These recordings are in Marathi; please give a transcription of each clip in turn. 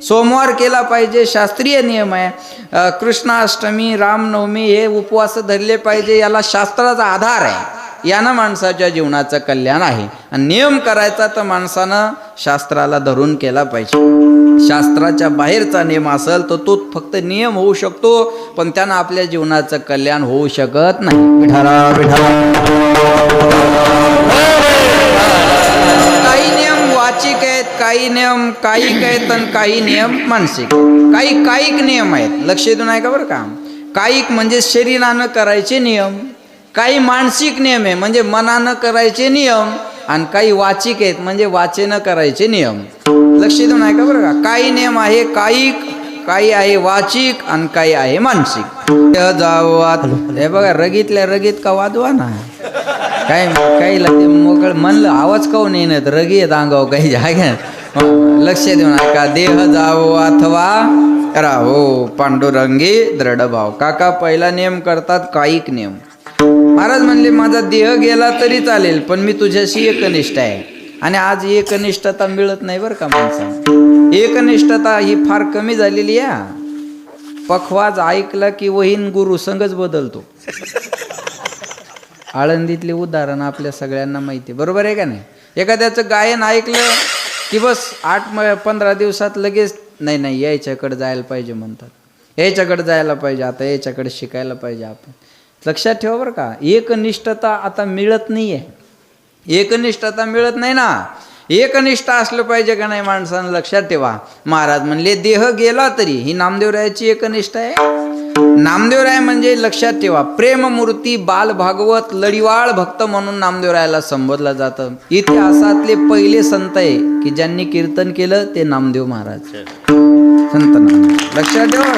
सोमवार केला पाहिजे, शास्त्रीय नियम आहे. कृष्णाष्टमी, रामनवमी हे उपवास धरले पाहिजे, याला शास्त्राचा आधार आहे. यानं माणसाच्या जीवनाचं कल्याण आहे. आणि नियम करायचा तर माणसानं शास्त्राला धरून केला पाहिजे. शास्त्राच्या बाहेरचा नियम असेल तर तो फक्त नियम होऊ शकतो, पण त्यानं आपल्या जीवनाचं कल्याण होऊ शकत नाही. काही नियम वाचिक आहेत, काही नियम कायिक आहेत आणि काही नियम मानसिक. काही कायिक नियम आहेत, लक्ष देऊन आहे का बरं का. कायिक म्हणजे शरीरानं करायचे नियम, काही मानसिक नियम आहे म्हणजे मनानं करायचे नियम, आणि काही वाचिक आहेत म्हणजे वाचेनं करायचे नियम. लक्ष देऊन आहे का बरं का. काही नियम आहे कायिक, काही आहे वाचिक आणि काही आहे मानसिक. हे बघा रगीतल्या रगीत का वाजवा ना, काही ते मोकळ म्हणलं आवाज काऊन येणार, रगी येत अंगाव काही जागा. लक्ष देऊन ऐका. देह जावो अथवा राहो पांडुरंगी दृढ भाव. काका पहिला नियम करतात कायिक नियम. महाराज म्हणले माझा देह गेला तरी चालेल, पण मी तुझ्याशी एकनिष्ठ आहे. आणि आज एकनिष्ठता मिळत नाही बरं का माणसाला. एकनिष्ठता ही फार कमी झालेली आहे. पखवाज ऐकला की वहीन गुरु संगच बदलतो. आळंदीतले उदाहरण आपल्या सगळ्यांना माहिती, बरोबर आहे का नाही. एखाद्याचं गायन ऐकलं की बस 8-15 दिवसात लगेच नाही याच्याकडे जायला पाहिजे म्हणतात, याच्याकडे जायला पाहिजे, आता याच्याकडे शिकायला पाहिजे आपण. लक्षात ठेवा बरं का. एकनिष्ठता आता मिळत नाही आहे. एकनिष्ठता मिळत नाही ना. एकनिष्ठ असलं पाहिजे का नाही माणसानं, लक्षात ठेवा. महाराज म्हणले देह गेला तरी, ही नामदेवरायाची एकनिष्ठा आहे. नामदेवराय म्हणजे लक्षात ठेवा प्रेममूर्ती, बाल भागवत, लढीवाळ भक्त म्हणून नामदेवरायाला संबोधलं जातं. इतिहासातले पहिले संत आहे की ज्यांनी कीर्तन केलं ते नामदेव महाराज, संत नामदेव. लक्षात ठेवा.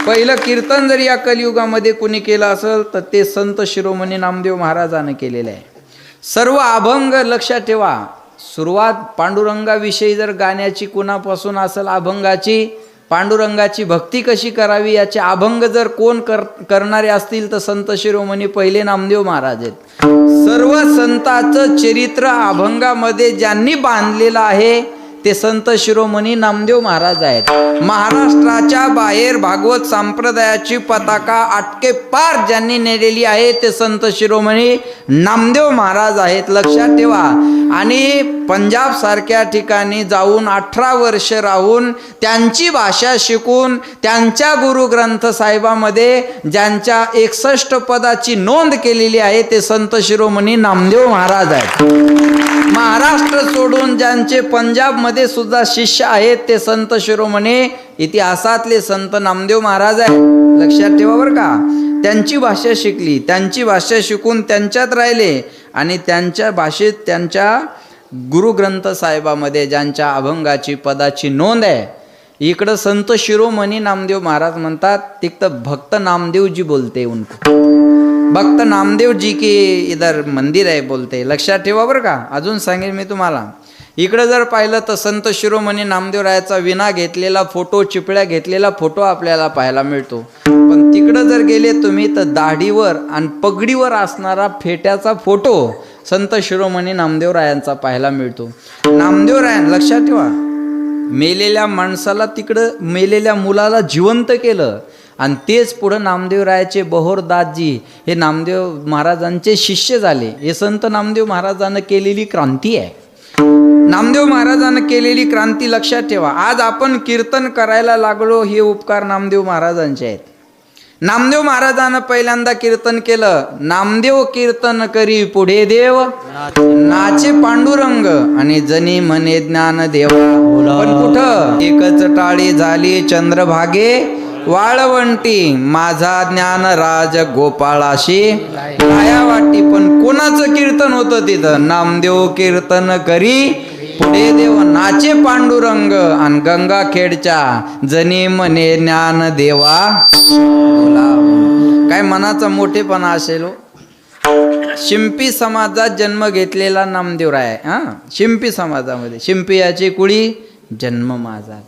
पहिलं कीर्तन जर या कलियुगामध्ये कुणी केलं असेल तर ते संत शिरोमणी नामदेव महाराजानं केलेलं आहे. सर्व अभंग लक्षात ठेवा. सुरुवात पांडुरंगाविषयी जर गाण्याची कुणापासून असेल अभंगाची, पांडुरंगाची भक्ती कशी करावी याचे अभंग जर कोण करणारे असतील तर संत शिरोमणी पहिले नामदेव महाराज आहेत. सर्व संतांचं चरित्र अभंगामध्ये ज्यांनी बांधलेलं आहे ते संत शिरोमणी नामदेव महाराज आहेत. महाराष्ट्राच्या बाहेर भागवत संप्रदायाची पताका आटके पार ज्यांनी नेलेली आहे ते संत शिरोमणी नामदेव महाराज आहेत. लक्षात ठेवा. आणि पंजाब सारख्या ठिकाणी जाऊन 18 वर्ष राहून त्यांची भाषा शिकून त्यांच्या गुरु ग्रंथ साहेबामध्ये ज्यांच्या 61 पदाची नोंद केलेली आहे ते संत शिरोमणी नामदेव महाराज आहेत. महाराष्ट्र सोडून ज्यांचे पंजाबमध्ये सुद्धा शिष्य आहेत ते संत शिरोमणी इतिहासातले संत नामदेव महाराज आहेत. लक्षात ठेवा बरं का. त्यांची भाषा शिकली, त्यांची भाषा शिकून त्यांच्यात राहिले आणि त्यांच्या भाषेत त्यांच्या गुरुग्रंथ साहेबामध्ये ज्यांच्या अभंगाची पदाची नोंद आहे. इकडं संत शिरोमणी नामदेव महाराज म्हणतात, तिकडं भक्त नामदेव जी बोलते उनको, भक्त नामदेव जी के इधर मंदिर आहे बोलते. लक्षात ठेवा बरं का. अजून सांगेन मी तुम्हाला. इकडं जर पाहिलं तर संत शिरोमणी नामदेवरायाचा विना घेतलेला फोटो, चिपळ्या घेतलेला फोटो आपल्याला पाहायला मिळतो. पण तिकडं जर गेले तुम्ही तर दाढीवर आणि पगडीवर असणारा फेट्याचा फोटो संत शिरोमणी नामदेवरायांचा पाहायला मिळतो. नामदेवरायां लक्षात ठेवा, मेलेल्या माणसाला तिकडं, मेलेल्या मुलाला जिवंत केलं. आणि तेच पुढं नामदेवरायाचे बहोरदासजी हे नामदेव महाराजांचे शिष्य झाले. हे संत नामदेव महाराजांना केलेली क्रांती आहे. नामदेव महाराजांना केलेली क्रांती लक्षात ठेवा. आज आपण कीर्तन करायला लागलो हे उपकार नामदेव महाराजांचे आहेत. नामदेव महाराजांना पहिल्यांदा कीर्तन केलं. नामदेव कीर्तन करी पुढे देव, नाचे पांडुरंग आणि जनी म्हणे ज्ञान देवा. पण कुठं एकच टाळी झाली चंद्रभागे वाळवंटी, माझा ज्ञान राज गोपाळाशी लाया वाटी. पण कोणाचं कीर्तन होतं तिथं? नामदेव कीर्तन करी पुढे देव, नाचे पांडुरंग आणि गंगाखेडच्या जनी म्हणे ज्ञान देवा. काय मनाचा मोठेपणा असेल हो. शिंपी समाजात जन्म घेतलेला नामदेवराय. शिंपी समाजामध्ये, शिंपी याची कुळी जन्म माझा,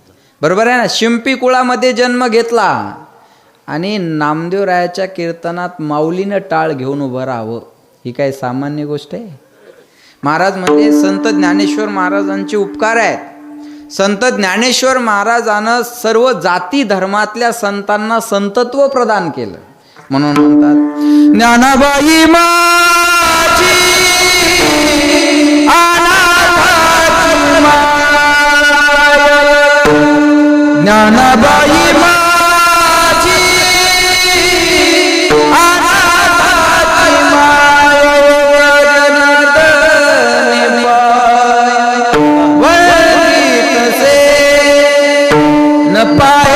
बरोबर आहे ना. शिंपी कुळामध्ये जन्म घेतला आणि नामदेवरायाच्या कीर्तनात माऊलीनं टाळ घेऊन उभं राहावं ही काय सामान्य गोष्ट आहे? महाराज म्हणजे संत ज्ञानेश्वर महाराजांचे उपकार आहेत. संत ज्ञानेश्वर महाराजानं सर्व जाती धर्मातल्या संतांना संतत्व प्रदान केलं. म्हणून म्हणतात ज्ञानाबाई माझी अनाथाची माय, ज्ञानाबाई माझी अनाथाची माय, जनार्दनी पाय वळीत से न पाय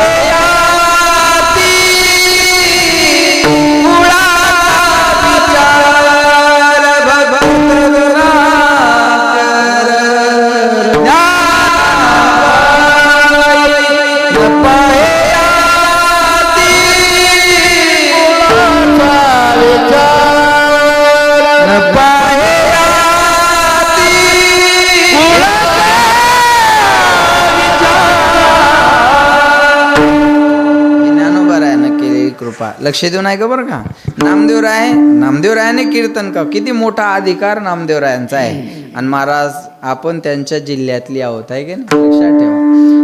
लक्ष देऊ नाही का बरं का. नामदेवरायाने कीर्तन का किती मोठा अधिकार नामदेवरायांचा आहे. आणि महाराज आपण त्यांच्या जिल्ह्यातली आहोत आहे की नाही, लक्षात ठेवा.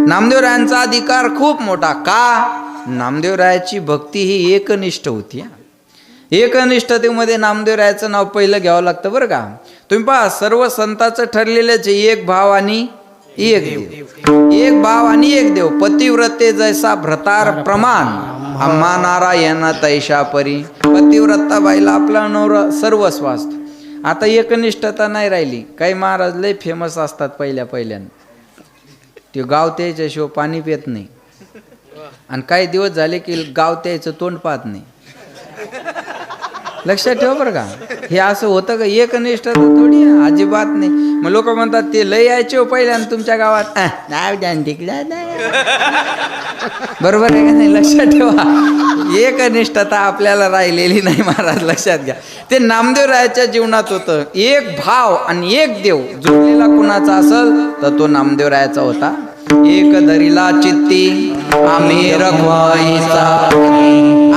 नामदेवरायांचा अधिकार खूप मोठा. का? नामदेवरायाची भक्ती ही एकनिष्ठ होती. एकनिष्ठतेमध्ये नामदेवरायाचं नाव पहिलं घ्यावं लागतं बरं का. तुम्ही पहा सर्व संतांचं ठरलेलंच एक भाव आणि एक देव, एक भाव आणि एक देव. पतिव्रते जैसा भ्रतार प्रमाण आम्हा नारायण तैशा परी. पतिव्रता बाईला आपला नवरा सर्वस्व असतो. आता एकनिष्ठता नाही राहिली. काही महाराज लय फेमस असतात पहिल्यानं, ते गाव त्याच्या शिव पाणी पित नाही. आणि काही दिवस झाले की गाव त्याचं तोंड पाहत नाही. लक्षात ठेवा बरं का. हे असं होतं का? एकनिष्ठता थोडी अजिबात नाही. मग लोक म्हणतात ते लय यायचे पहिल्यानं तुमच्या गावात नाव द्यान टिकल्या नाही. बरोबर आहे का नाही? लक्षात ठेवा एकनिष्ठता आपल्याला राहिलेली नाही महाराज, लक्षात घ्या. ते नामदेवरायाच्या जीवनात होतं. एक भाव आणि एक देव जुळलेला कुणाचा असेल तर तो नामदेवरायाचा होता. एक धरीला चित्ती आम्ही रखुमाईचा,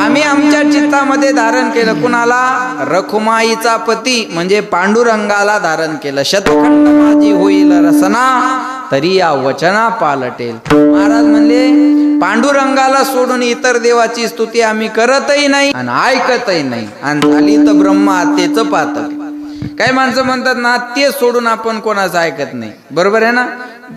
आम्ही आमच्या चित्तामध्ये धारण केलं. कुणाला? रखुमाईचा पती म्हणजे पांडुरंगाला धारण केलं. शतखंड माझी होईल रसना तरी या वचना पालटेल. महाराज म्हणले पांडुरंगाला सोडून इतर देवाची स्तुती आम्ही करतही नाही आणि ऐकतही नाही. आणि झाली तर ब्रह्म हत्येचं पातक. काही माणसं म्हणतात ना ते सोडून आपण कोणाचं ऐकत नाही. बरोबर आहे ना.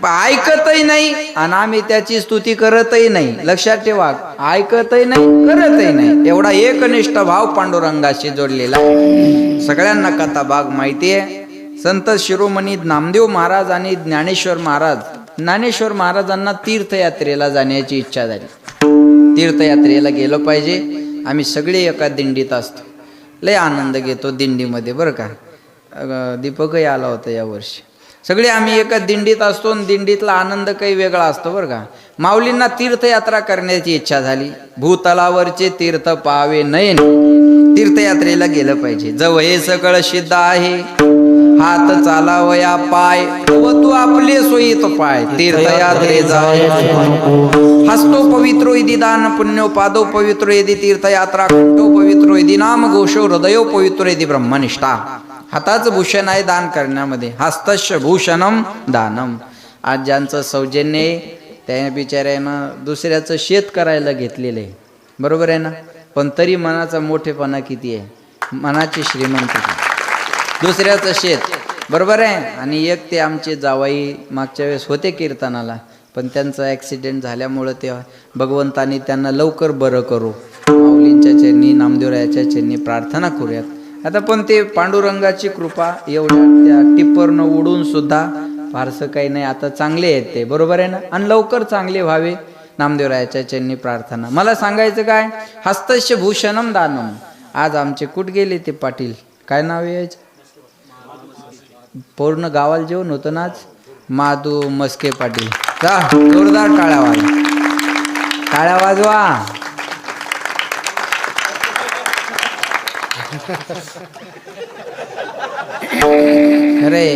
ऐकतही नाही आणि आम्ही त्याची स्तुती करतही नाही. लक्षात ठेवा, ऐकतही नाही करतही नाही. एवढा एकनिष्ठ भाव पांडुरंगाशी जोडलेला आहे. सगळ्यांना कथा भाग माहिती आहे. संत शिरोमणी नामदेव महाराज आणि ज्ञानेश्वर महाराजांना तीर्थयात्रेला जाण्याची इच्छा झाली. तीर्थयात्रेला गेलं पाहिजे. आम्ही सगळे एका दिंडीत असतो. लय आनंद घेतो दिंडीमध्ये बरं का. दीपकही आला होता यावर्षी. सगळे आम्ही एका दिंडीत असतो आणि दिंडीतला आनंद काही वेगळा असतो बरं का. माऊलींना तीर्थयात्रा करण्याची इच्छा झाली. भूतलावरचे तीर्थ पाहावे नयन, तीर्थयात्रेला गेलं पाहिजे. जव हे सकळ सिद्ध आहे, हात चालावया पाय, व तू आपले सोयीत पाय. तीर्थयात्रे जाय हस्तो पवित्रो यदि दान पुण्यो, पादो पवित्रो यदि तीर्थयात्रा, कंठो पवित्रो यदि नाम घोषो, हृदयो पवित्रो यदि ब्रह्मनिष्ठा. हाताचं भूषण आहे दान करण्यामध्ये. हस्तस्य भूषणम दानम. आज ज्यांचं सौजन्य आहे त्या बिचाऱ्यानं दुसऱ्याचं शेत करायला घेतलेलं आहे. बरोबर आहे ना. पण तरी मनाचा मोठेपणा किती आहे, मनाची श्रीमंती. दुसऱ्याचं शेत. बरोबर आहे. आणि एक ते आमचे जावाई मागच्या वेळेस होते कीर्तनाला, पण त्यांचा ॲक्सिडेंट झाल्यामुळं ते भगवंतानी त्यांना लवकर बरं करू. माऊलींच्या चरणी नामदेवरायाच्या चरणी प्रार्थना करूयात. आता पण ते पांडुरंगाची कृपा एवढ्या त्या टिप्परनं उडून सुद्धा फारसं काही नाही. आता चांगले आहेत ते. बरोबर आहे ना. आणि लवकर चांगले व्हावे नामदेवरायाच्या चरणी प्रार्थना. मला सांगायचं काय, हस्तस्य भूषणम दानम. आज आमचे कुठ गेले ते पाटील, काय नाव यायचं, पूर्ण गावाला जेवण होतं ना आज. माधू मस्के पाटील. जा जोरदार टाळ्या वाजवा, टाळ्या वाजवा. अरे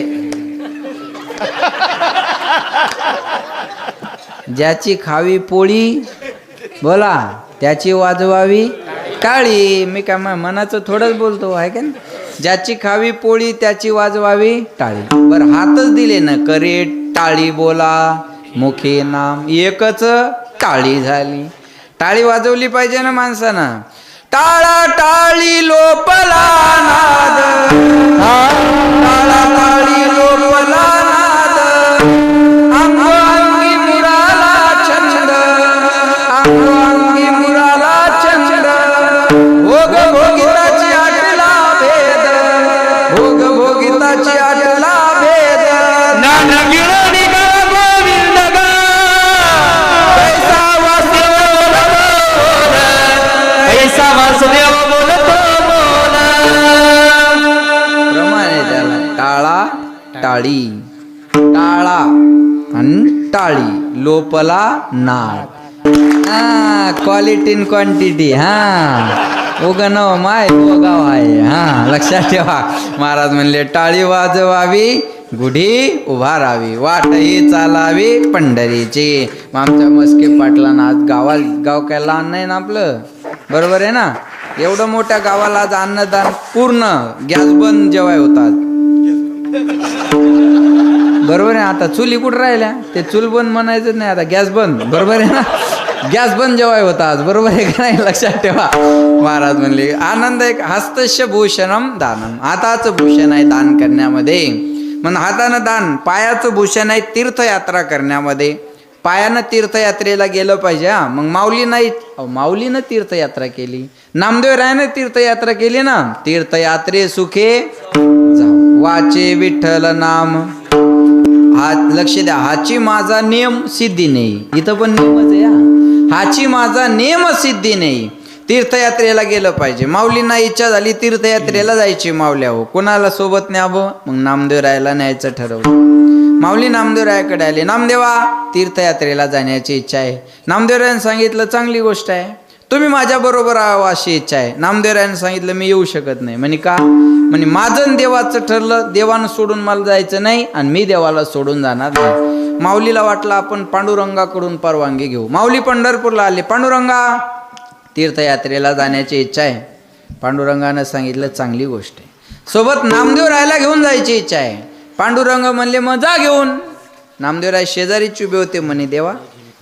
ज्याची खावी पोळी बोला त्याची वाजवावी टाळी. मी काय मनाचं थोडंच बोलतो आहे का. ज्याची खावी पोळी त्याची वाजवावी टाळी. बरं हातच दिले ना, करे टाळी बोला मुखी नाम एकच टाळी झाली. टाळी वाजवली पाहिजे ना माणसानं. टाळा टाळी लोपला नाद, टाळा टाळी लोपला नाद, अंगी मुराला छंद, अंगी मुराला छंद, भोग भोगिताची आटला भेद, भोग भोगिताची आटला भेद. प्रमाणे त्याला टाळा टाळी, टाळा आणि टाळी लोपला नाद. Quality in quantity. उगन माय गाव आहे. लक्षात ठेवा. महाराज म्हणले टाळी वाजवावी, गुढी उभारावी, वाटही चालावी पंढरीची. आमच्या मस्के पाटलांना आज गाव काय लहान नाही ना आपलं, बरोबर आहे ना. एवढं मोठ्या गावाला आज अन्नदान पूर्ण गॅस बंद जेवाय होतात, बरोबर आहे. आता चुली कुठं राहिल्या, ते चूल बंद म्हणायचं नाही, आता गॅस बंद, बरोबर आहे ना. गॅस बंद जेवाय होता आज, बरोबर आहे का नाही. लक्षात ठेवा. महाराज म्हणले आनंद एक हस्तस्य भूषणम दानम. हाताचं भूषण आहे दान करण्यामध्ये. म्हणून हातानं दान. पायाचं भूषण आहे तीर्थयात्रा करण्यामध्ये. पायानं तीर्थयात्रेला गेलं पाहिजे. मग माऊली नाही, माऊलीनं तीर्थयात्रा केली, नामदेव रायानं तीर्थयात्रा केली ना. तीर्थयात्रे सुखे जाऊ, वाचे विठ्ठल नाम. हा लक्ष द्या, हाची माझा नियम सिद्धी नाही. इथं पण नियमच आहे. हाची माझा नियम सिद्धी नाही. तीर्थयात्रेला गेलं पाहिजे. माऊलींना इच्छा झाली तीर्थयात्रेला जायची. माऊल्या हो कोणाला सोबत न्यावं, मग नामदेव रायाला न्यायचं ठरवलं. माऊली नामदेव रायाकडे आले. नामदेवा तीर्थयात्रेला जाण्याची इच्छा आहे. नामदेवरायानं सांगितलं चांगली गोष्ट आहे, तुम्ही माझ्या बरोबर अशी इच्छा आहे. नामदेवरायानं सांगितलं मी येऊ शकत नाही. म्हणे का. म्हणे माझं देवाचं ठरलं, देवानं सोडून मला जायचं नाही आणि मी देवाला सोडून जाणार नाही. माऊलीला वाटलं आपण पांडुरंगाकडून परवानगी घेऊ. माऊली पंढरपूरला आले. पांडुरंगा तीर्थयात्रेला जाण्याची इच्छा आहे. पांडुरंगानं सांगितलं चांगली गोष्ट आहे, सोबत नामदेव रायाला घेऊन जायची इच्छा आहे. पांडुरंग म्हणले मग जा घेऊन. नामदेवराय शेजारीच उभे होते. म्हणे देवा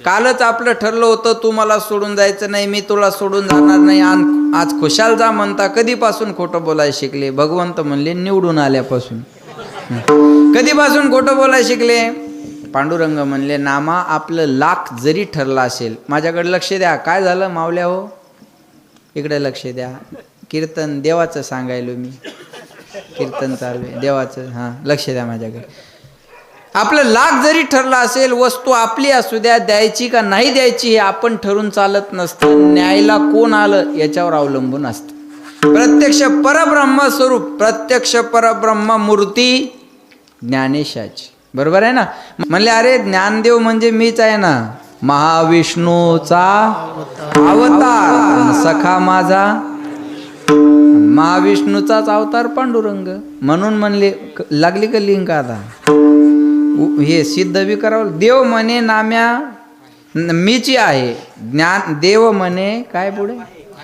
कालच आपलं ठरलं होतं तू मला सोडून जायचं नाही, मी तुला सोडून जाणार नाही, आज खुशाल जा म्हणता. कधीपासून खोटं बोलायला शिकले. भगवंत म्हणले निवडून आल्यापासून. कधीपासून खोटं बोलायला शिकले. पांडुरंग म्हणले नामा आपलं लाख जरी ठरलं असेल, माझ्याकडे लक्ष द्या. काय झालं मावल्या हो, इकडे लक्ष द्या. कीर्तन देवाचं सांगायलो मी, कीर्तन चालू आहे देवाचं. लक्ष द्या माझ्याकडे. आपलं लाख जरी ठरलं असेल, वस्तू आपली असू द्या, द्यायची का नाही द्यायची हे आपण ठरून चालत नसतं. न्यायला कोण आलं याच्यावर अवलंबून असतं. प्रत्यक्ष परब्रह्म स्वरूप, प्रत्यक्ष परब्रह्म मूर्ती ज्ञानेशाची, बरोबर आहे ना. म्हणले अरे ज्ञानदेव म्हणजे मीच आहे ना, महाविष्णूचा अवतार सखा माझा. महाविष्णूचाच अवतार पांडुरंग. म्हणून म्हणले लागली का लिंक आता हे सिद्ध बी करावं. देव म्हणे नाम्या मीची आहे, ज्ञान देव म्हणे काय पुढे,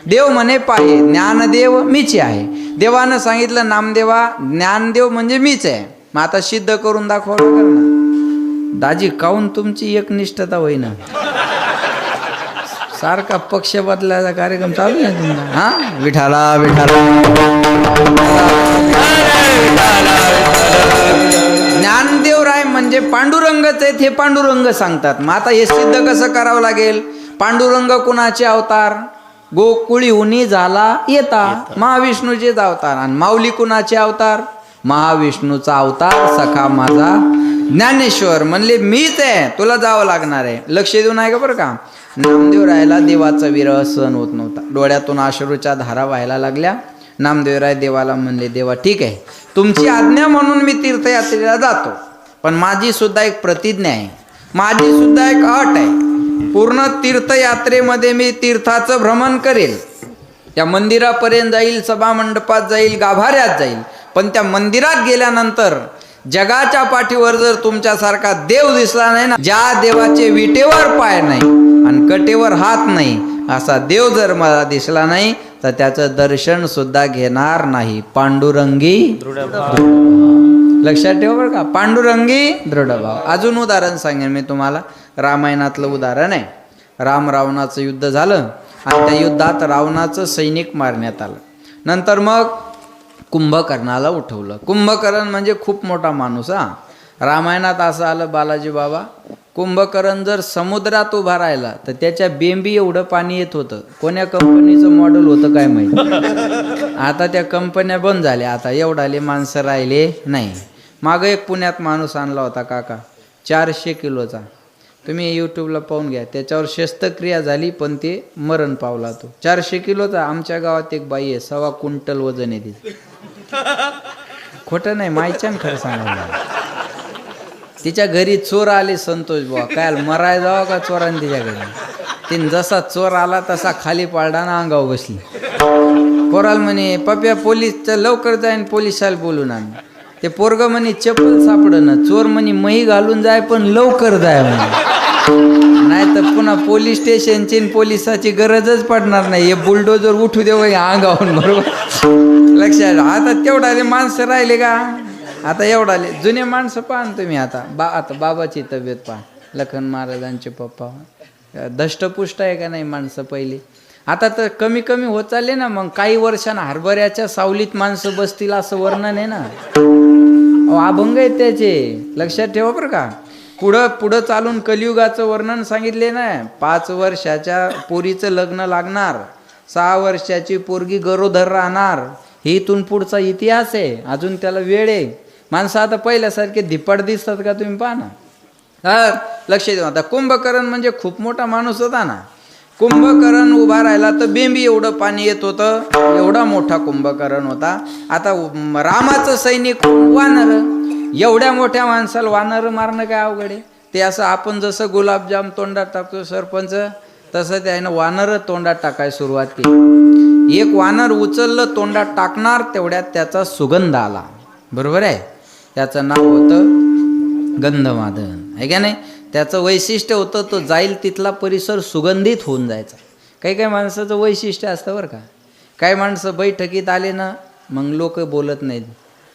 देव म्हणे पाहे, ज्ञानदेव मीची आहे. देवानं सांगितलं नामदेवा ज्ञानदेव म्हणजे मीच आहे. मग आता सिद्ध करून दाखवावं लागेल ना. दाजी काऊन तुमची एकनिष्ठता होईना, सारखा पक्ष बदलायचा कार्यक्रम चालू आहे तुमचा. विठाला विठाला. ज्ञानदेव राय म्हणजे पांडुरंगच आहेत हे पांडुरंग सांगतात. मग आता हे सिद्ध कसं करावं लागेल. पांडुरंग कुणाचे अवतार, गोकुळीहुनी झाला येता, महाविष्णूचे अवतार. आणि माऊली कुणाचे अवतार, महाविष्णूचा अवतार सखा माझा ज्ञानेश्वर. म्हणले मीच आहे, तुला जावं लागणार आहे. लक्ष देऊन आहे का बरं का. नामदेव रायाला देवाचा विरह सहन होत नव्हता. डोळ्यातून अश्रूच्या धारा व्हायला लागल्या. नामदेवराय देवाला म्हणले देवा ठीक आहे, तुमची आज्ञा म्हणून मी तीर्थयात्रेला जातो, पण माझी सुद्धा एक प्रतिज्ञा आहे, माझी सुद्धा एक अट आहे. पूर्ण तीर्थयात्रेमध्ये मी तीर्थाचं भ्रमण करेल, त्या मंदिरापर्यंत जाईल, सभा मंडपात जाईल, गाभाऱ्यात जाईल, पण त्या मंदिरात गेल्यानंतर जगाच्या पाठीवर जर तुमच्यासारखा देव दिसला नाही ना, ज्या देवाचे विटेवर पाय नाही आणि कटेवर हात नाही असा देव जर मला दिसला नाही तर त्याचं दर्शन सुद्धा घेणार नाही. पांडुरंगी लक्षात ठेवा बरं का, पांडुरंगी दृढ भाव. अजून उदाहरण सांगेन मी तुम्हाला, रामायणातलं उदाहरण आहे. राम रावणाचं युद्ध झालं आणि त्या युद्धात रावणाचं सैनिक मारण्यात आलं. नंतर मग कुंभकर्णाला उठवलं. कुंभकर्ण म्हणजे खूप मोठा माणूस हा. रामायणात असं आलं बालाजी बाबा, कुंभकर्ण जर समुद्रात उभा राहिला तर त्याच्या बेंबी एवढं पाणी येत होतं. कोण्या कंपनीचं मॉडेल होतं काय माहिती. आता त्या कंपन्या बंद झाल्या, आता एवढाले माणसं राहिले नाही. मागं एक पुण्यात माणूस आणला होता काका, 400 किलोचा. तुम्ही यूट्यूबला पाहून घ्या, त्याच्यावर शस्त्रक्रिया झाली पण ते मरण पावला तो. 400 किलोचा. आमच्या गावात एक बाई आहे, 1.25 क्विंटल वजन आहे तिचं. खोटं नाही, मायच्यान खरं सांगा. तिच्या घरी चोर आले संतोष बुवा, काय मराय जावं का चोराने तिच्या घरी. तिने जसा चोर आला तसा खाली पाळडा ना अंगावर बसली. पोराला म्हणे पप्या पोलीसचं लवकर जाईन, पोलिसाला बोलून आण. ते पोरग म्हणे चप्पल सापडणं. चोर म्हणे मही घालून जाय पण लवकर जाय म्हणे, नाही तर पुन्हा पोलीस स्टेशनची पोलिसाची गरजच पडणार नाही. हे बुलडोजर उठू देव अंगावून. बरोबर लक्षात. आता तेवढाले माणसं राहिले का, आता एवढाले जुने माणसं पाहा तुम्ही. आता आता बाबाची तब्येत पहा, लखन महाराजांचे पप्पा दष्टपुष्ट आहे का नाही माणसं पहिली. आता तर कमी कमी होत चालले ना. मग काही वर्षांना हरभऱ्याच्या सावलीत माणसं बसतील असं वर्णन आहे ना. अभंग आहेत त्याचे, लक्षात ठेवा बरं का. पुढं चालून कलियुगाचं वर्णन सांगितले ना. 5 वर्षाच्या पोरीचं लग्न लागणार, 6 वर्षाची पोरगी गरोदर राहणार. ही इथून पुढचा इतिहास आहे, अजून त्याला वेळ आहे. माणसं आता पहिल्यासारखे धिप्पाड दिसतात का तुम्ही पहा ना. तर लक्ष देऊ. आता कुंभकर्ण म्हणजे खूप मोठा माणूस होता ना. कुंभकर्ण उभा राहिला तर बेंबी एवढं पाणी येत होतं, एवढा मोठा कुंभकर्ण होता. आता रामाचं सैनिक वानर, एवढ्या मोठ्या माणसाला वानर मारणं काय अवघड आहे. ते असं आपण जसं गुलाबजाम तोंडात टाकतो सरपंच, तसं त्यानं वानर तोंडात टाकायला सुरुवात केली. एक वानर उचललं तोंडात टाकणार, तेवढ्यात त्याचा सुगंध आला. बरोबर आहे. त्याचं नाव होतं गंधमादन, आहे का नाही. त्याचं वैशिष्ट्य होतं, तो जाईल तिथला परिसर सुगंधित होऊन जायचा. काही काही माणसाचं वैशिष्ट्य असतं बरं का. काही माणसं बैठकीत आले ना, मग लोक बोलत नाहीत,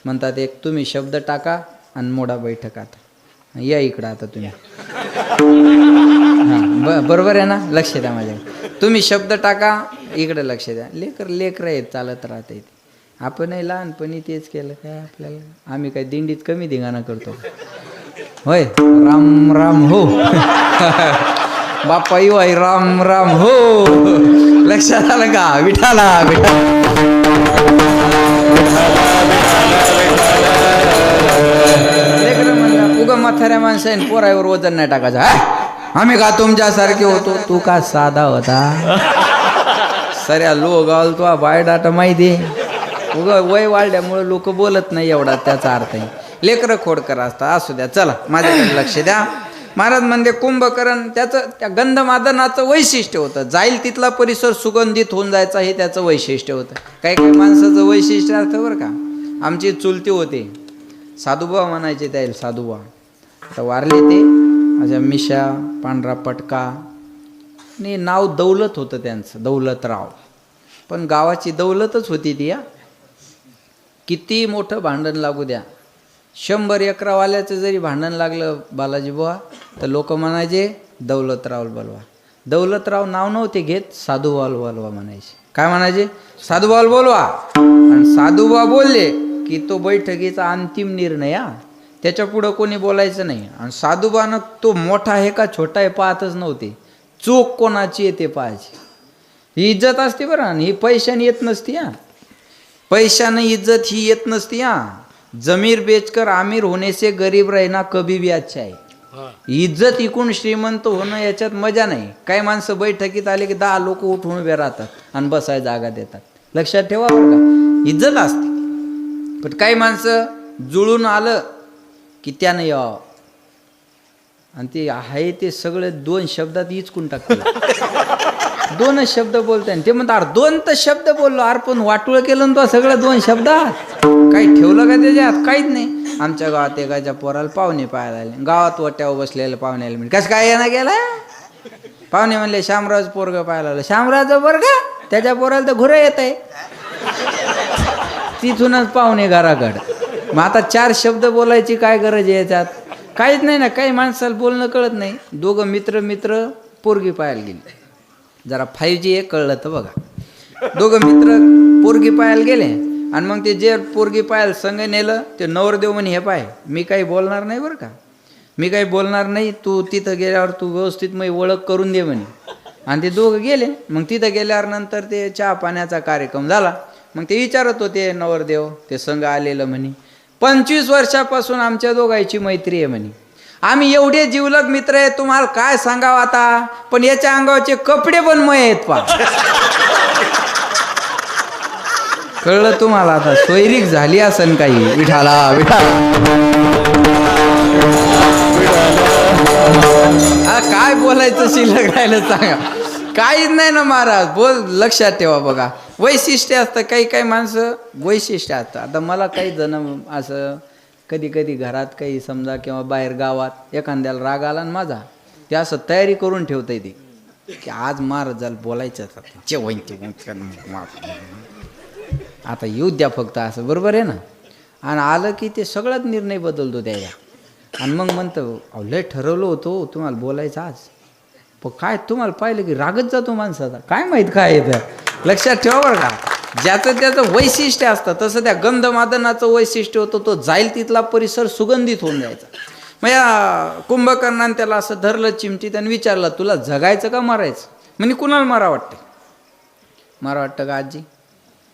म्हणतात एक तुम्ही शब्द टाका आणि मोडा बैठक. आता या इकडं, आता तुम्ही हां बरोबर आहे ना. लक्ष द्या माझ्या, तुम्ही शब्द टाका इकडे लक्ष द्या. लेकर आहेत, चालत राहते. आपणही लहानपणी तेच केलं काय आपल्याला. आम्ही काय दिंडीत कमी धिंगाणा करतो होय. राम राम हो बाप्पा येऊ आहे, राम राम हो. लक्षात आलं का. विठाला लेकर म्हणलं उगा म्हाताऱ्या माणसाने पोरावर वजन नाही टाकायचं. आम्ही का तुमच्यासारखे होतो. तू का साधा होता. सऱ्या लो गावल तो बायडाटा माहिती. उगा वय वाढल्यामुळे लोक बोलत नाही एवढा त्याचा अर्थ आहे. लेकरं खोडकर असतात. असू द्या, चला माझ्याकडे लक्ष द्या. महाराज म्हणजे कुंभकर्ण, त्याचं त्या गंधमादनाचं वैशिष्ट्य होतं, जाईल तिथला परिसर सुगंधित होऊन जायचा, हे त्याचं वैशिष्ट्य होतं. काही काही माणसाचं वैशिष्ट्य असतं बरं का. आमची चुलती होते, साधूबा म्हणायचे त्याला, साधूबा. आता वारले ते, अशा मिशा, पांढरा पटका आणि नाव दौलत होतं त्यांचं, दौलतराव. पण गावाची दौलतच होती ती. किती मोठं भांडण लागू द्या, 100 एकरावाल्याचं जरी भांडण लागलं बालाजी बुवा, तर लोक म्हणायचे दौलतराव बोलवा. दौलतराव नाव नव्हते घेत, साधूबाल बोलवा म्हणायचे. काय म्हणायचे, साधूबाल बोलवा. आणि साधूबा बोलले की तो बैठकीचा अंतिम निर्णय. त्याच्या पुढं कोणी बोलायचं नाही. आणि साधूबानं तो मोठा आहे का छोटा आहे पाहतच नव्हते, चूक कोणाची येते पाहायची. ही इज्जत असते बरं, आणि ही पैशाने येत नसती. पैशाने इज्जत ही येत नसती. जमीर बेचकर आमिर होने से गरीब रहना कभी भी अच्छा है. इज्जत इकून श्रीमंत होणं याच्यात मजा नाही. काही माणसं बैठकीत आले की 10 लोक उठून उभे राहतात आणि बसायला जागा देतात. लक्षात ठेवा बरं का, इज्जत असते. पण काही माणसं जुळून आलं की त्यानं यावं, आणि ते आहे ते सगळे 2 शब्दात इचकून टाकतात. 2च शब्द बोलताय ते म्हणतात, 2 तर शब्द बोललो. अरे पण वाटोळ केलं ना तो सगळं 2 शब्दात. काही ठेवलं का त्याच्यात, काहीच नाही. आमच्या गावात एकाच्या पोराला पाहुणे पाहायला आले. गावात वट्यावर बसलेलं पाहुण्याला म्हणजे कसं काय येणं गेला. पाहुणे म्हणले शामराज पोरग पाहायला आलं. शामराज पोरग, त्याच्या पोराला तर घुरं येत आहे. तिथूनच पाहुणे घराकड. मग आता 4 शब्द बोलायची काय गरज आहे याच्यात? काहीच नाही ना. काही माणसाला बोलणं कळत नाही. दोघं मित्र पोरगी पाहायला गेले. जरा 5G हे कळलं तर बघा. दोघं मित्र पोरगी पाहायला गेले आणि मग ते जे पोरगी पाहायला संग नेलं ते नवरदेव म्हणे, हे पाय मी काही बोलणार नाही बरं का, मी काही बोलणार नाही, तू तिथं गेल्यावर तू व्यवस्थित मग ओळख करून दे म्हणे. आणि ते दोघं गेले. मग तिथं गेल्यावर नंतर ते चहा पाण्याचा कार्यक्रम झाला. मग ते विचारत होते नवरदेव ते संघ आलेलं म्हणे, 25 वर्षापासून आमच्या दोघांची मैत्री आहे म्हणे, आम्ही एवढे जिवलग मित्र आहे तुम्हाला काय सांगावं आता, पण याच्या अंगावरचे कपडे पण मय आहेत पा. कळलं तुम्हाला आता? सोयरीक झाली असन काही. विठाला काय बोलायचं शिल्लक राहिलं सांगा? काहीच नाही ना महाराज. बोल, लक्षात ठेवा बघा. वैशिष्ट्य असतं. काही माणसं वैशिष्ट्य असतं. आता मला काही जण असं कधी घरात काही समजा किंवा बाहेर गावात एखाद्याला राग आला ना माझा, ते असं तयारी करून ठेवता ते की आज महाराजाला बोलायचं आता येऊ द्या फक्त, असं बरोबर आहे ना. आणि आलं की ते सगळाच निर्णय बदलतो त्याला. आणि मग म्हणतो लय ठरवलं होतं तुम्हाला बोलायचं आज, पण काय तुम्हाला पाहिलं की रागच जातो माणसाचा. काय माहीत काय येतं. लक्षात ठेवा बरं का. ज्याचं त्याचं वैशिष्ट्य असतं तसं त्या गंधमादनाचं वैशिष्ट्य होतं. तो जाईल तिथला परिसर सुगंधित होऊन जायचा. मग या कुंभकर्णाने त्याला असं धरलं चिमटीत आणि विचारलं, तुला जगायचं का मारायचं? म्हणजे कुणाला मारा वाटतं? मारा वाटतं का आजी?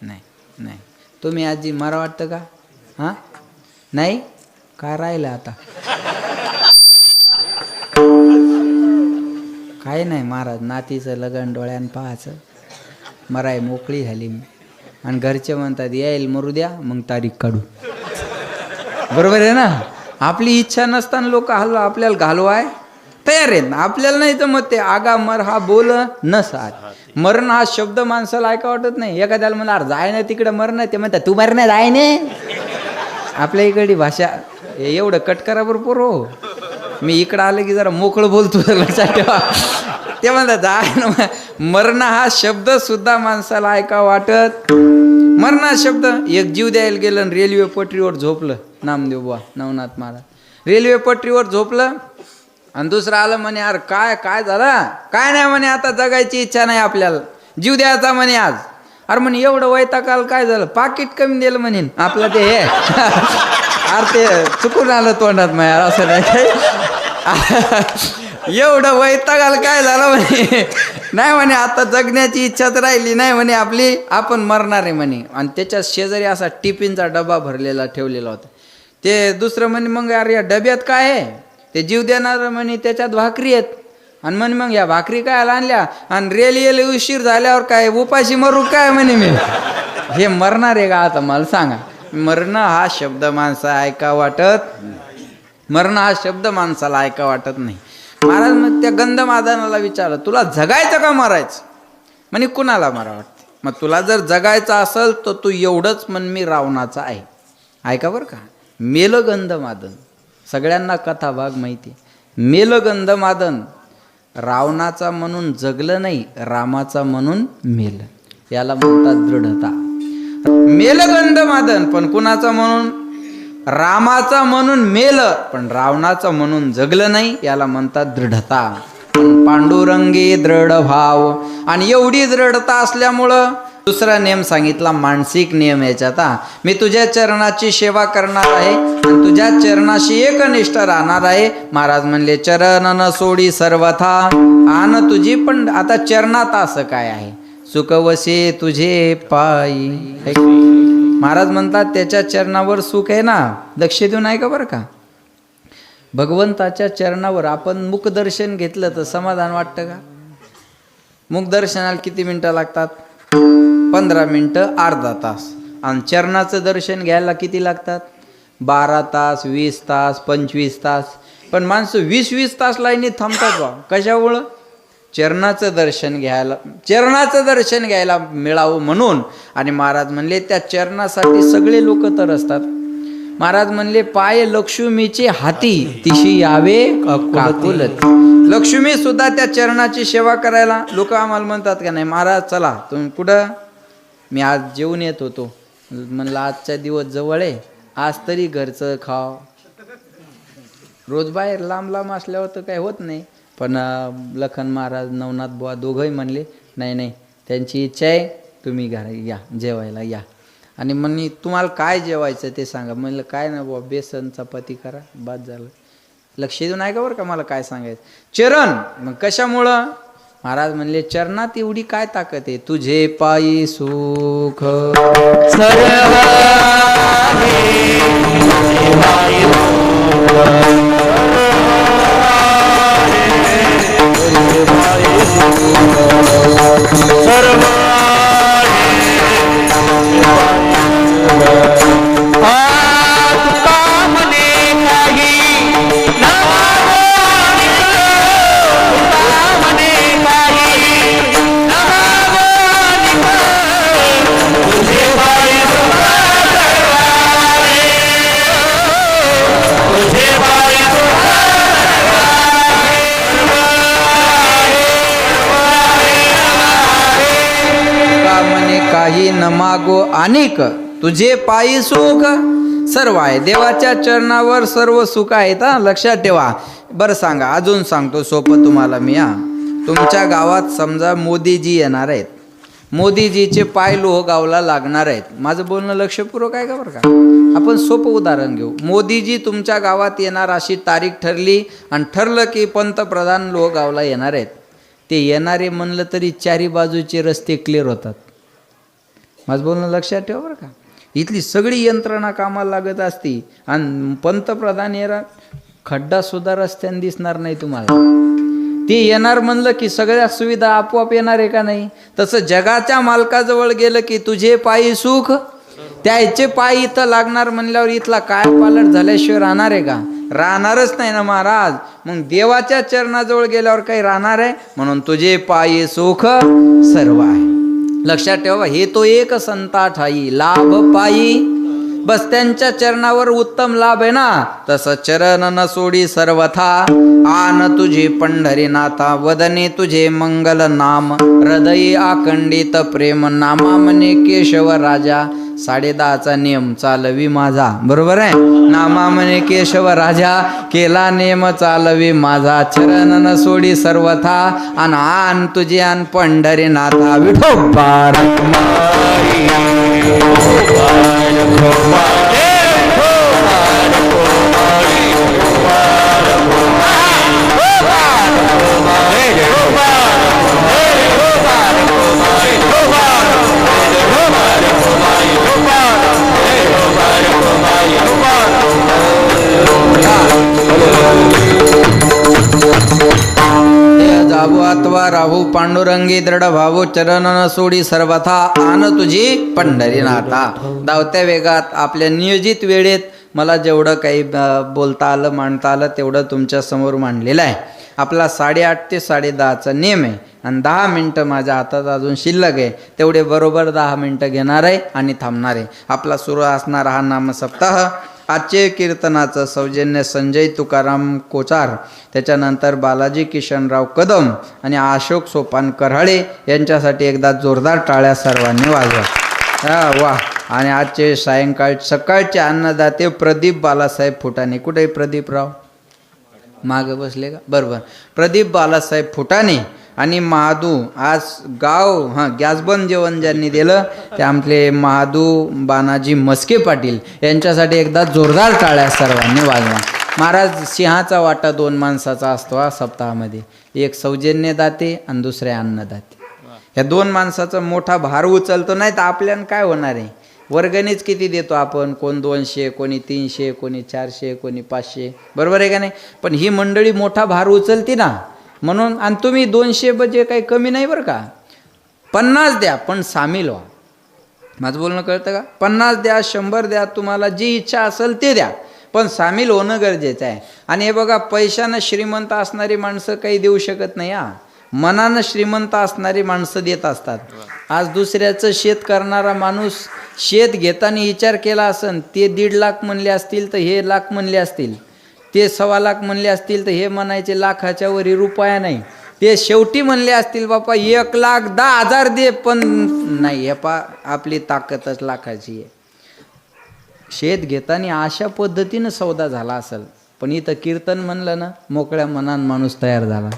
नाही. तुम्ही आजी मारा वाटतं का? हां नाही. काय राहिलं आता? काय नाही महाराज, नातीचं लगन डोळ्यानं पाहायचं, मराय मोकळी झाली. आणि घरचे म्हणतात येईल मरू द्या, मग तारीख काढू. बरोबर आहे ना. आपली इच्छा नसताना लोक आपल्याला घालवाय तयार आहेत ना. आपल्याला नाही तर मग ते आगा मर हा बोल नसा. मरण हा शब्द माणसाला ऐका वाटत नाही. एखाद्याला म्हणा जाय ना तिकडे मरण, ते म्हणतात तू मर नाही जाय नाही. आपल्या इकडची भाषा एवढं कट करा बरोबर हो. मी इकडं आलं की जरा मोकळं बोलतो, लक्षात ठेवा. ते म्हणतात जाय ना. मरण हा शब्द सुद्धा माणसाला ऐका वाटत. मरण हा शब्द. एक जीव द्यायला गेलं आणि रेल्वे पटरीवर झोपलं. नामदेव बुवा नवनाथ महाराज रेल्वे पटरीवर झोपलं आणि दुसरं आलं म्हणे, अरे काय झालं? काय नाही म्हणे, आता जगायची इच्छा नाही आपल्याला, जीव द्यायचा म्हणे आज. अरे म्हणे एवढं वैताकाल काय झालं? पाकिट कमी दिलं म्हणे आपलं ते हे. अरे ते चुकून आलं तोंडात माया, असं नाही काही. एवढं वैतागाल काय झालं म्हणे? नाही म्हणे आता जगण्याची इच्छाच राहिली नाही म्हणे आपली, आपण मरणार आहे म्हणे. आणि त्याच्या शेजारी असा टिफिनचा डबा भरलेला ठेवलेला होता. ते दुसरं म्हणे मग अरे या डब्यात काय आहे? ते जीव देणार म्हणे त्याच्यात भाकरी आहेत. आणि म्हणे मग या भाकरी काय आणल्या आणि रेल्वेला उशीर झाल्यावर काय उपाशी मरू काय म्हणे मी? हे मरणार आहे का आता मला सांगा? मरण हा शब्द माणसा ऐका वाटत. मरण हा शब्द माणसाला ऐका वाटत नाही. महाराज मग त्या गंधमादनाला विचारलं, तुला जगायचं का मारायचं? म्हणे कुणाला मारा वाटते? मग तुला जर जगायचं असेल तर तू एवढंच म्हण मी रावणाचा आहे. ऐका बरं का. मेलं गंधमादन. सगळ्यांना कथा भाग माहिती. मेलं गंधमादन. रावणाचा म्हणून जगलं नाही, रामाचा म्हणून मेलं. याला म्हणतात दृढता. मेलं गंधमादन पण कुणाचा म्हणून? रामाचा म्हणून मेलं पण रावणाचा म्हणून जगलं नाही. याला म्हणतात दृढता. पांडुरंगी दृढ भाव. आणि एवढी दृढता असल्यामुळं दुसरा नियम सांगितला, मानसिक नियम याच्यात. मी तुझ्या चरणाची सेवा करणार आहे आणि तुझ्या चरणाशी एकनिष्ठ राहणार आहे. महाराज म्हणले चरण न सोडी सर्वथा. आन तुझी पण आता चरणात असं काय आहे? सुखवसे तुझे पायी. महाराज म्हणतात त्याच्या चरणावर सुख आहे ना. लक्ष देऊन ऐका बरं का. भगवंताच्या चरणावर आपण मुखदर्शन घेतलं तर समाधान वाटतं का? मुखदर्शनाला किती मिनटं लागतात? 15 मिनटं, अर्धा तास. आणि चरणाचं दर्शन घ्यायला किती लागतात? 12 तास, 20 तास, 25 तास. पण माणसं 20-20 तास लाईनीत थांबतात बा. कशामुळं? चरणाचं दर्शन घ्यायला मिळावं म्हणून. आणि महाराज म्हणले त्या चरणासाठी सगळे लोक तरसतात. महाराज म्हणले पाय लक्ष्मीचे हाती तिशी यावे काकुलत. लक्ष्मी सुद्धा त्या चरणाची सेवा करायला. लोक आम्हाला म्हणतात का नाही महाराज चला तुम्ही कुठं? मी आज जेवून येत होतो. म्हणलं आजचा दिवस जवळ आहे, आज तरी घरचं खाव. रोज बाहेर लांब लांब असल्यावर तर काही होत नाही. पण लखन महाराज नवनाथ बुवा दोघंही म्हणले नाही नाही त्यांची इच्छा आहे तुम्ही घरी या जेवायला या. आणि म्हणे तुम्हाला काय जेवायचं ते सांगा. म्हणलं काय ना बुवा बेसन चपाती करा बाद झालं. लक्ष देऊन ऐका बरं का मला काय सांगायचं. चरण मग कशामुळं महाराज म्हणले चरणात एवढी काय ताकद आहे. तुझे पायी सुख सर्व काही न मागो अनेक तुझे पायी सुख सर्व आहे. देवाच्या चरणावर सर्व सुख आहेत हा लक्षात ठेवा. बरं सांगा अजून सांगतो सोपं तुम्हाला मी. तुमच्या गावात समजा मोदीजी येणार आहेत. मोदीजीचे पाय लोहगावला लागणार आहेत. माझं बोलणं लक्षपूर्वक आहे का बरं का. आपण सोपं उदाहरण घेऊ. मोदीजी तुमच्या गावात येणार अशी तारीख ठरली आणि ठरलं की पंतप्रधान लोहगावला येणार आहेत. ते येणारे म्हणलं तरी चारी बाजूचे रस्ते क्लिअर होतात. माझं बोलणं लक्षात ठेवा बरं का. इथली सगळी यंत्रणा कामाला लागत असती आणि पंतप्रधान येणार खड्डा सुद्धा रस्त्याने दिसणार नाही तुम्हाला. ते येणार म्हणलं की सगळ्या सुविधा आपोआप येणार आहे का नाही. तसं जगाच्या मालकाजवळ गेलं की तुझे पायी सुख त्याचे पाय इथं लागणार म्हणल्यावर इथला काय पालट झाल्याशिवाय राहणार आहे का. राहणारच नाही ना महाराज. मग देवाच्या चरणाजवळ गेल्यावर काही राहणार आहे. म्हणून तुझे पायी सुख सर्व आहे. लक्षात ठेवा हे तो एक संता ठाई लाभ पायी. बस त्यांच्या चरणावर उत्तम लाभ आहे ना. तसं चरण न सोडी सर्वथा आन तुझे पंढरीनाथा वदने तुझे मंगल नाम हृदयी आखंडित प्रेम नामा म्हणे केशव राजा. 10:30चा नियम चालवी माझा. बरोबर आहे. नामा म्हणे केशव राजा केला नेम चालवी माझा. चरण न सोडी सर्वथा आणि आन तुझे आन पंढरीनाथा विठोबा. जाबो अथवा राहू पांडुरंगी दृढ भावो चरण न सोडी सर्वथा आन तुझी पंढरीनाथा. धावत्या वेगात आपल्या नियोजित वेळेत मला जेवढं काही बोलता आलं मांडता आलं तेवढं तुमच्या समोर मांडलेलं आहे. आपला 8:30 ते 10:30चा नियम आहे आणि 10 मिनटं माझ्या हातात अजून शिल्लक आहे. तेवढे बरोबर 10 मिनटं घेणार आहे आणि थांबणार आहे. आपला सुरू असणारा हा नामसप्ताह. आजचे कीर्तनाचं सौजन्य संजय तुकाराम कोचार, त्याच्यानंतर बालाजी किशनराव कदम आणि अशोक सोपान कराळे यांच्यासाठी एकदा जोरदार टाळ्या सर्वांनी वाजवा. वा. आणि आजचे सकाळचे अन्नदाते प्रदीप बालासाहेब फुटाणे. कुठे प्रदीपराव मागं बसले का. बरोबर. प्रदीप बालासाहेब फुटाणे आणि महादू आज गाव गॅस बंद जेवण ज्यांनी दिलं ते आमचे महादू बानाजी मस्के पाटील यांच्यासाठी एकदा जोरदार टाळ्या सर्वांनी वाजवा. महाराज सिंहाचा वाटा 2 माणसाचा असतो हा सप्ताहामध्ये. एक सौजन्यदाते आणि दुसरे अन्नदाते. या 2 माणसाचा मोठा भार उचलतो. नाही तर आपल्याला काय होणार आहे. वर्गणीच किती देतो आपण. कोण 200 कोणी 300 कोणी 400 कोणी 500. बरोबर आहे का नाही. पण ही मंडळी मोठा भार उचलती ना म्हणून. आणि तुम्ही 200 म्हणजे काही कमी नाही बरं का. 50 द्या पण सामील व्हा. माझं बोलणं कळतं का. 50 द्या 100 द्या तुम्हाला जी इच्छा असेल ते द्या पण सामील होणं गरजेचं आहे. आणि हे बघा पैशानं श्रीमंत असणारी माणसं काही देऊ शकत नाही. मनानं श्रीमंत असणारी माणसं देत असतात. आज दुसऱ्याचं शेत करणारा माणूस शेत घेताना विचार केला असन ते 1.5 लाख म्हणले असतील तर हे लाख म्हणले असतील. ते 1.25 लाख म्हणले असतील तर हे म्हणायचे लाखाच्या वरी रुपया नाही. ते शेवटी म्हणले असतील बापा 1,10,000 दे पण नाही. हे पा आपली ताकदच लाखाची आहे. शेत घेताना अशा पद्धतीनं सौदा झाला असेल, पण इथं कीर्तन म्हणलं ना, मोकळ्या मनान माणूस तयार झाला.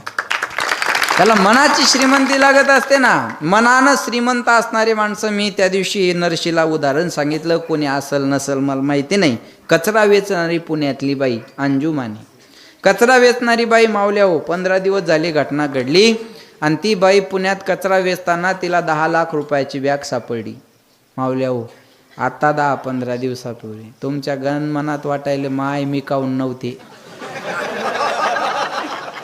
त्याला मनाची श्रीमंती लागत असते ना. मनानं श्रीमंत असणारी माणसं, मी त्या दिवशी नरशीला उदाहरण सांगितलं, कोणी असल नसल मला माहिती नाही. कचरा वेचणारी पुण्यातली बाई अंजू माने, कचरा वेचणारी बाई मावल्या हो. 15 दिवस झाली घटना घडली आणि ती बाई पुण्यात कचरा वेचताना तिला 10 लाख रुपयाची बॅग सापडली. मावल्या हो, आता 10-15 दिवसापूर्वी तुमच्या गणमनात वाटायला माय मी काऊन नव्हते.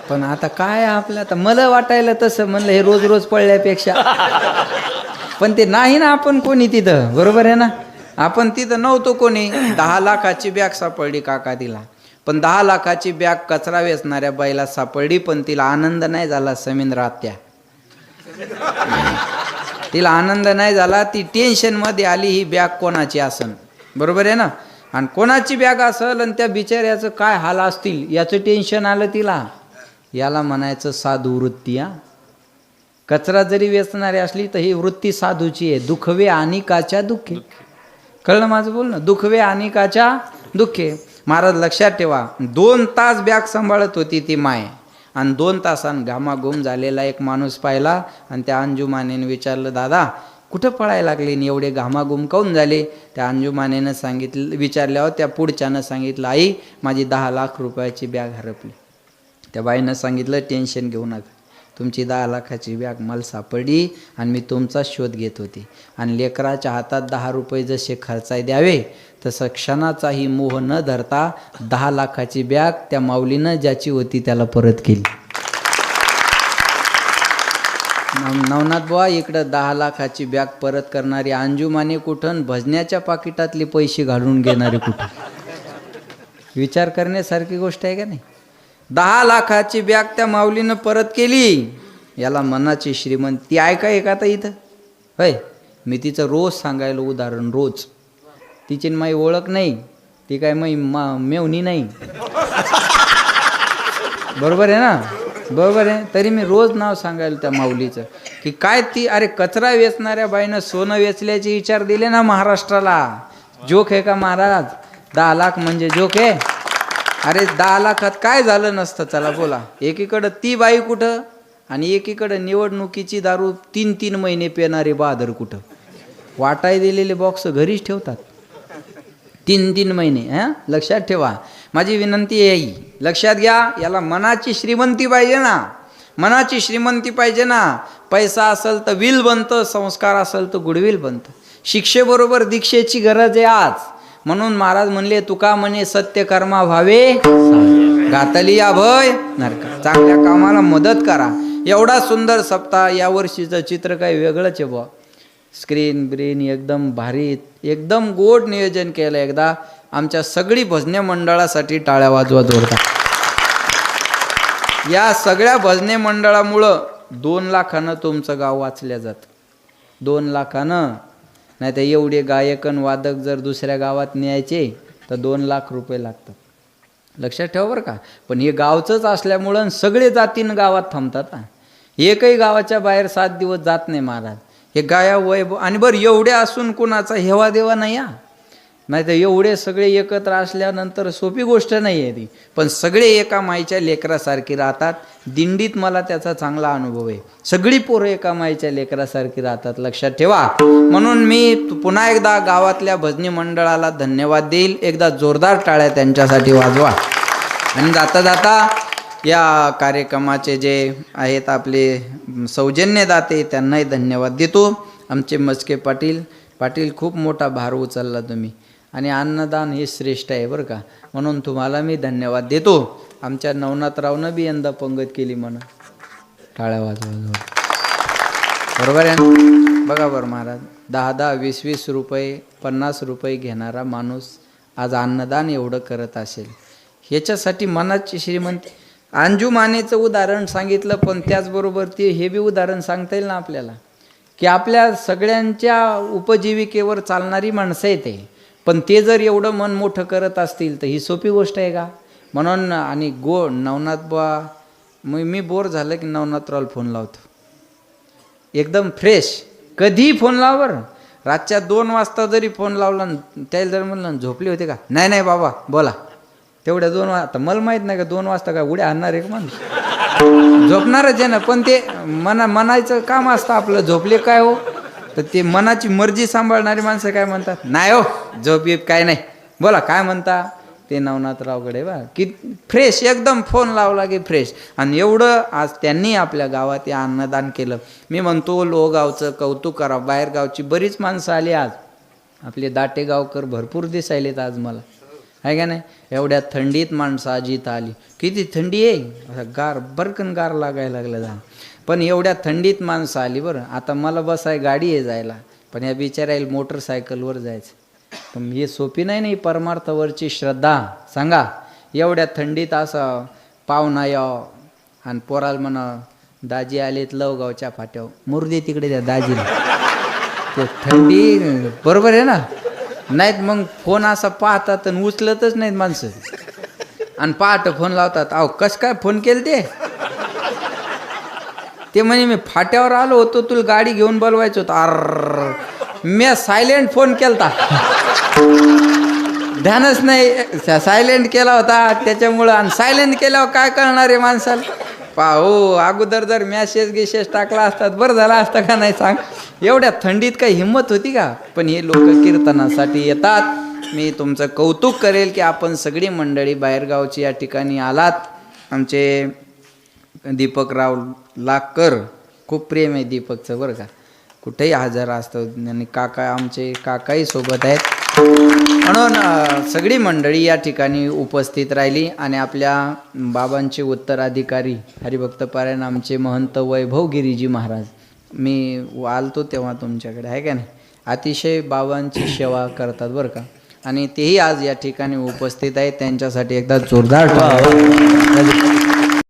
पण आता काय आपलं, आता मला वाटायला तसं, म्हणलं हे रोज रोज पडल्यापेक्षा. पण ते नाही ना आपण कोणी तिथं, बरोबर आहे ना, आपण तिथं नव्हतो कोणी. 10 लाखाची बॅग सापडली काका तिला. पण 10 लाखाची बॅग कचरा वेचणाऱ्या बाईला सापडली, पण तिला आनंद नाही झाला. समींद्र आत्या, तिला आनंद नाही झाला. ती टेन्शनमध्ये आली, ही बॅग कोणाची असन, बरोबर आहे ना, आणि कोणाची बॅग असल आणि त्या बिचाऱ्याचं काय हाल असतील याचं टेन्शन आलं तिला. याला म्हणायचं साधू वृत्ती. कचरा जरी वेचणारी असली तर ही वृत्ती साधूची आहे. दुखवे अनिकाच्या दुःखे, कळलं माझं बोलणं, दुखवे अनिकाच्या दुःखे. महाराज लक्षात ठेवा, 2 तास बॅग सांभाळत होती ती माय, आणि 2 तासांत घामाघूम झालेला एक माणूस पाहिला. आणि त्या अंजुमानेने विचारलं, दादा कुठं पळायला लागले आणि एवढे घामाघूम काऊन झाले. त्या अंजुमानेनं सांगितलं, विचारल्यावर त्या पुढच्यानं सांगितलं, आई माझी 10 लाख रुपयाची बॅग हरपली. त्या बाईनं सांगितलं, टेन्शन घेऊ नका, तुमची 10 लाखाची बॅग मला सापडली आणि मी तुमचा शोध घेत होते. आणि लेकराच्या हातात 10 रुपये जसे खर्चाय द्यावे तसं क्षणाचाही मोह न धरता 10 लाखाची बॅग त्या माऊलीनं ज्याची होती त्याला परत केली. नवनाथ बुवा, इकडं 10 लाखाची बॅग परत करणारी अंजुमाने कुठं, भजण्याच्या पाकिटातले पैसे घालून घेणारे कुठं. विचार करण्यासारखी गोष्ट आहे का नाही. 10 लाखाची बॅग त्या माऊलीनं परत केली. याला मनाची श्रीमंती. ऐका आता इथं, होय, मी तिचं रोज सांगायला उदाहरण, रोज. तिची माई ओळख नाही, ती काय मेवणी नाही, बरोबर आहे ना, बरोबर आहे. तरी मी रोज नाव सांगायला त्या माऊलीचं, की काय ती, अरे कचरा वेचणाऱ्या बाईनं सोनं वेचल्याचे विचार दिले ना महाराष्ट्राला. जोक आहे का महाराज? 10 लाख म्हणजे जोक आहे? अरे 10 लाखात काय झालं नसतं, चला बोला. एकीकडं ती बाई कुठं आणि एकीकडं निवडणुकीची दारू 3-3 महिने पिणारे बहादर कुठं. वाटाय दिलेले बॉक्स घरीच ठेवतात 3-3 महिने. लक्षात ठेवा, माझी विनंती आहे, लक्षात घ्या. याला मनाची श्रीमंती पाहिजे ना, मनाची श्रीमंती पाहिजे ना. पैसा असेल तर विल बनतं, संस्कार असेल तर गुडविल बनतं. शिक्षेबरोबर दीक्षेची गरज आहे आज. म्हणून महाराज म्हणले, तुका म्हणे सत्य कर्मा व्हावे घातली या भय नरका. चांगल्या कामाला मदत करा. एवढा सुंदर सप्ताह. या वर्षीचं चित्र काही वेगळंच आहे बुवा. स्क्रीन ब्रीन एकदम भारी, एकदम गोड नियोजन केलं. एकदा आमच्या सगळी भजने मंडळासाठी टाळ्या वाजवा जोरदार. या सगळ्या भजने मंडळामुळं 2 लाखानं तुमचं गाव वाचल्या जातं. 2 लाखानं. नाही तर एवढे गायकन वादक जर दुसऱ्या गावात न्यायचे तर 2 लाख रुपये लागतात. लक्षात ठेवा बरं का. पण हे गावचंच असल्यामुळं सगळे जातीनं गावात थांबतात. एकही गावाच्या बाहेर 7 दिवस जात नाही महाराज. हे गाया वय, आणि बरं एवढे असून कुणाचा हेवा देवा नाही. नाही तर एवढे सगळे एकत्र असल्यानंतर सोपी गोष्ट नाही आहे ती. पण सगळे एका माईच्या लेकरासारखी राहतात. दिंडीत मला त्याचा चांगला अनुभव आहे. सगळी पोरं एका माईच्या लेकरासारखी राहतात, लक्षात ठेवा. म्हणून मी पुन्हा एकदा गावातल्या भजनी मंडळाला धन्यवाद देईल. एकदा जोरदार टाळ्या त्यांच्यासाठी वाजवा. आणि जाता जाता या कार्यक्रमाचे जे आहेत आपले सौजन्यदाते त्यांनाही धन्यवाद देतो. आमचे मस्के पाटील खूप मोठा भार उचलला तुम्ही, आणि अन्नदान हे श्रेष्ठ आहे बरं का. म्हणून तुम्हाला मी धन्यवाद देतो. आमच्या नवनाथरावनं बी यंदा पंगत केली म्हणा. टाळ्या वाजवा, बरोबर आहे ना. बघा बरं महाराज, 10-10, 20-20 रुपये, 50 रुपये घेणारा माणूस आज अन्नदान एवढं करत असेल. ह्याच्यासाठी मनाची श्रीमंती. अंजू मानेचं उदाहरण सांगितलं, पण त्याचबरोबर ते हे बी उदाहरण सांगता येईल ना आपल्याला, की आपल्या सगळ्यांच्या उपजीविकेवर चालणारी माणसं येते. पण ते जर एवढं मन मोठं करत असतील तर ही सोपी गोष्ट आहे का. म्हणून आणि नवनाथ बुवा, मी बोर झालं की नवनाथरावला फोन लावतो. एकदम फ्रेश, कधीही फोन लावर. रातच्या 2 वाजता जरी फोन लावला त्याला जर म्हणलं झोपले होते का, नाही नाही बाबा बोला. तेवढ्या 2 वाजता मला माहित नाही का 2 वाजता काय उड्या आणणार आहे का माणूस, झोपणारच आहे ना. पण ते मनाचं काम असतं आपलं, झोपले काय हो. तर ते मनाची मर्जी सांभाळणारी माणसं काय म्हणतात, नाही हो झोप येत काय नाही, बोला काय म्हणता. ते नवनाथरावकडे बा की फ्रेश एकदम, फोन लावला की फ्रेश. आणि एवढं आज त्यांनी आपल्या गावात हे अन्नदान केलं. मी म्हणतो लोहगावचं कौतुक करा, बाहेर गावची बरीच माणसं आली आज. आपले दाटेगावकर भरपूर दिसायलेत आज मला, आहे का नाही. एवढ्या थंडीत माणसं आज इथं आली. किती थंडी आहे, गार बरकन गार लागायला लागलं जा. पण एवढ्या थंडीत माणसं आली बरं. आता मला बसाय गाडी आहे जायला, पण या बिचारायला मोटरसायकलवर जायचं. पण हे सोपी नाही नाही परमार्थावरची श्रद्धा. सांगा एवढ्या थंडीत असं पाहुणा याव आणि पोराला म्हणा दाजी आलेत लवगावच्या फाट्यावर, मुर्दे तिकडे द्या दाजीला. ते थंडी बरोबर आहे ना. नाहीत मग फोन असा पाहतात आणि उचलतच नाहीत माणसं, आणि पहाट फोन लावतात. अहो कस काय फोन केले ते म्हणे मी फाट्यावर आलो होतो, तुला गाडी घेऊन बोलवायचं होतं. अर मी सायलेंट फोन केलता, ध्यानच नाही, सायलेंट केला होता त्याच्यामुळं. आणि सायलेंट केल्यावर काय करणार आहे माणसाला, पाहो अगोदर जर मॅसेज टाकला असतात बरं झाला असता का नाही सांग. एवढ्या थंडीत काही हिंमत होती का. पण हे लोक कीर्तनासाठी येतात. मी तुमचं कौतुक करेल की आपण सगळी मंडळी बाहेरगावची या ठिकाणी आलात. आमचे दीपकराव लाकर, खूप प्रेम आहे दीपकचं बरं का, कुठेही हजर असतं. आणि काका आमचे काकाही सोबत आहेत. म्हणून सगळी मंडळी या ठिकाणी उपस्थित राहिली. आणि आपल्या बाबांचे उत्तराधिकारी हरिभक्त पारायण आमचे महंत वैभव गिरीजी महाराज, मी आलतो तेव्हा तुमच्याकडे, आहे का नाही. अतिशय बाबांची सेवा करतात बरं का. आणि तेही आज या ठिकाणी उपस्थित आहेत. त्यांच्यासाठी एकदा जोरदार